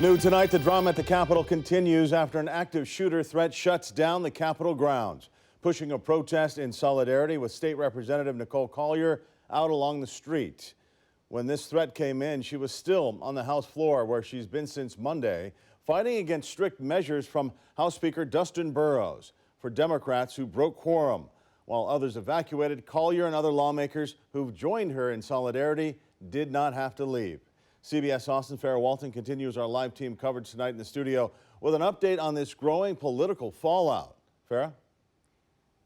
New tonight, the drama at the Capitol continues after an active shooter threat shuts down the Capitol grounds, pushing a protest in solidarity with State Representative Nicole Collier out along the street. When this threat came in, she was still on the House floor where she's been since Monday, fighting against strict measures from House Speaker Dustin Burrows for Democrats who broke quorum. While others evacuated, Collier and other lawmakers who've joined her in solidarity did not have to leave. CBS Austin Farrah Walton continues our live team coverage tonight in the studio with an update on this growing political fallout. Farrah?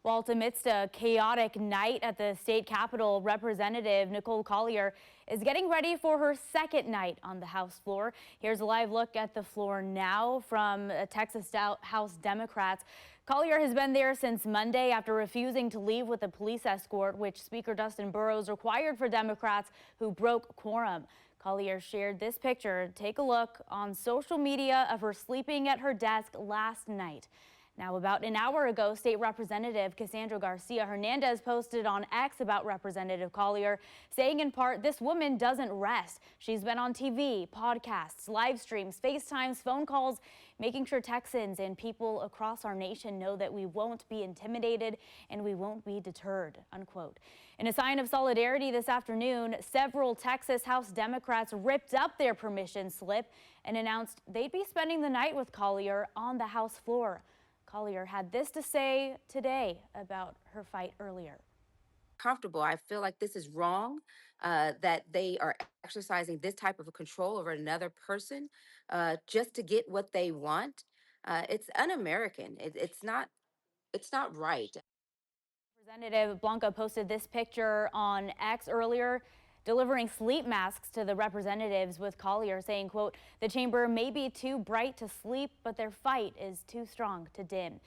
Well, amidst a chaotic night at the state capitol, Representative Nicole Collier is getting ready for her second night on the House floor. Here's a live look at the floor now from Texas House Democrats. Collier has been there since Monday after refusing to leave with a police escort, which Speaker Dustin Burrows required for Democrats who broke quorum. Collier shared this picture, take a look, on social media of her sleeping at her desk last night. Now, about an hour ago, State Representative Cassandra Garcia Hernandez posted on X about Representative Collier, saying in part, "This woman doesn't rest. She's been on TV, podcasts, live streams, FaceTimes, phone calls, making sure Texans and people across our nation know that we won't be intimidated and we won't be deterred," unquote. In a sign of solidarity this afternoon, several Texas House Democrats ripped up their permission slip and announced they'd be spending the night with Collier on the House floor. Collier had this to say today about her fight earlier. Comfortable. I feel like this is wrong, that they are exercising this type of control over another person just to get what they want. It's un-American. It's not right. Representative Blanca posted this picture on X earlier, delivering sleep masks to the representatives with Collier, saying, quote, "The chamber may be too bright to sleep, but their fight is too strong to dim."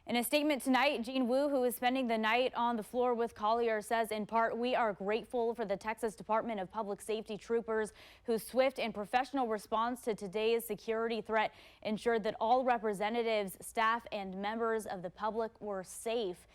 In a statement tonight, Jean Wu, who is spending the night on the floor with Collier, says in part, "We are grateful for the Texas Department of Public Safety troopers whose swift and professional response to today's security threat ensured that all representatives, staff, and members of the public were safe."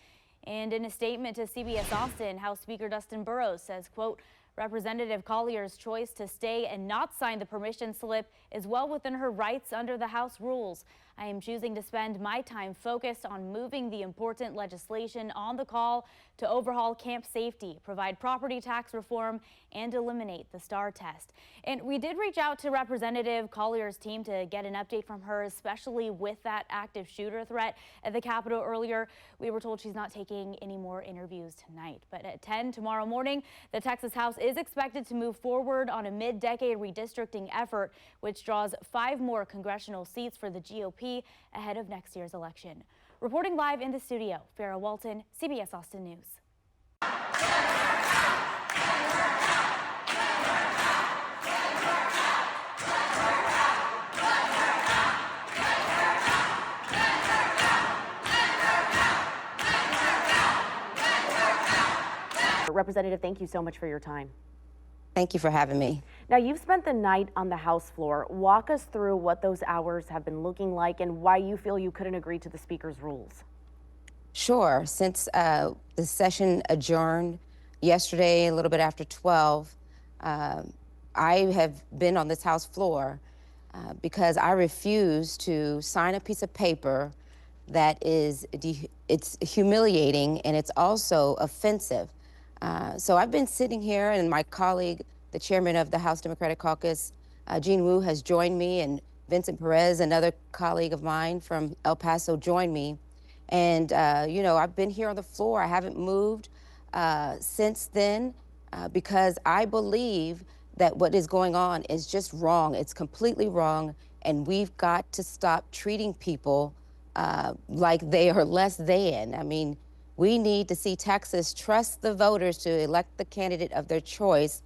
And in a statement to CBS Austin, House Speaker Dustin Burrows says, quote, "Representative Collier's choice to stay and not sign the permission slip is well within her rights under the House rules. I am choosing to spend my time focused on moving the important legislation on the call to overhaul camp safety, provide property tax reform, and eliminate the STAR test." And we did reach out to Representative Collier's team to get an update from her, especially with that active shooter threat at the Capitol earlier. We were told she's not taking any more interviews tonight. But at 10 tomorrow morning, the Texas House is expected to move forward on a mid-decade redistricting effort, which draws 5 more congressional seats for the GOP ahead of next year's election. Reporting live in the studio, Farrah Walton, CBS Austin News. Representative, thank you so much for your time. Thank you for having me. Now, you've spent the night on the House floor. Walk us through what those hours have been looking like and why you feel you couldn't agree to the Speaker's rules. Sure. Since the session adjourned yesterday, a little bit after 12, I have been on this House floor because I refuse to sign a piece of paper that it's humiliating and it's also offensive. So I've been sitting here, and my colleague, the chairman of the House Democratic Caucus, Jean Wu, has joined me, and Vincent Perez, another colleague of mine from El Paso, joined me. And, you know, I've been here on the floor. I haven't moved since then because I believe that what is going on is just wrong. It's completely wrong, and we've got to stop treating people like they are less than. I mean, we need to see Texas trust the voters to elect the candidate of their choice.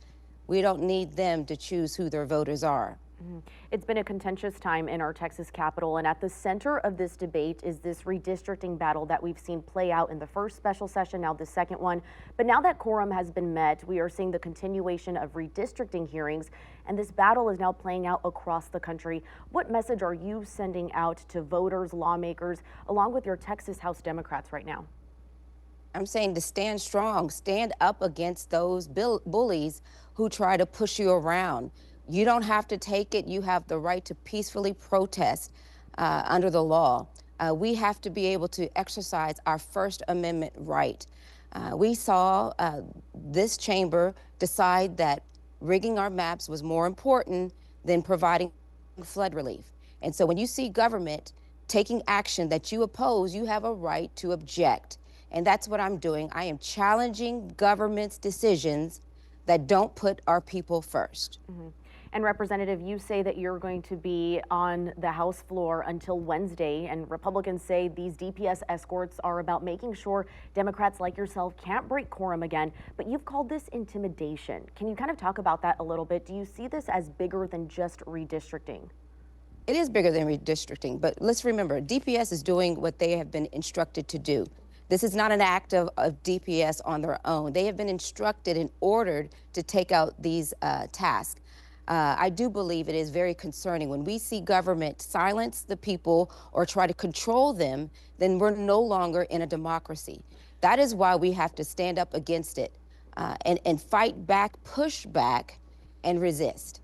We don't need them to choose who their voters are. It's been a contentious time in our Texas Capitol, and at the center of this debate is this redistricting battle that we've seen play out in the first special session, now the second one. But now that quorum has been met, we are seeing the continuation of redistricting hearings, and this battle is now playing out across the country. What message are you sending out to voters, lawmakers, along with your Texas House Democrats right now? I'm saying to stand strong, stand up against those bullies who try to push you around. You don't have to take it. You have the right to peacefully protest under the law. We have to be able to exercise our First Amendment right. We saw this chamber decide that rigging our maps was more important than providing flood relief. And so when you see government taking action that you oppose, you have a right to object. And that's what I'm doing. I am challenging government's decisions that don't put our people first. Mm-hmm. And Representative, you say that you're going to be on the House floor until Wednesday, and Republicans say these DPS escorts are about making sure Democrats like yourself can't break quorum again, but you've called this intimidation. Can you kind of talk about that a little bit? Do you see this as bigger than just redistricting? It is bigger than redistricting, but let's remember, DPS is doing what they have been instructed to do. This is not an act of DPS on their own. They have been instructed and ordered to take out these tasks. I do believe it is very concerning when we see government silence the people or try to control them, then we're no longer in a democracy. That is why we have to stand up against it and fight back, push back, and resist.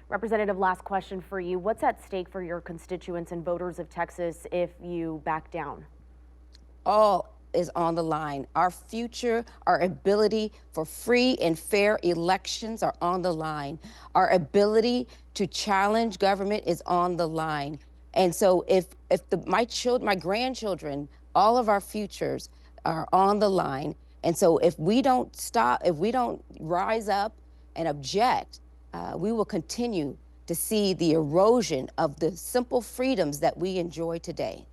Representative, last question for you. What's at stake for your constituents and voters of Texas if you back down? All is on the line. Our future, our ability for free and fair elections are on the line. Our ability to challenge government is on the line. And so if my grandchildren, all of our futures are on the line. And so if we don't stop, if we don't rise up and object, we will continue to see the erosion of the simple freedoms that we enjoy today.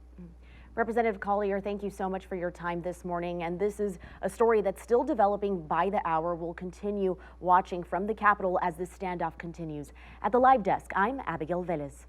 Representative Collier, thank you so much for your time this morning. And this is a story that's still developing by the hour. We'll continue watching from the Capitol as this standoff continues. At the live desk, I'm Abigail Velez.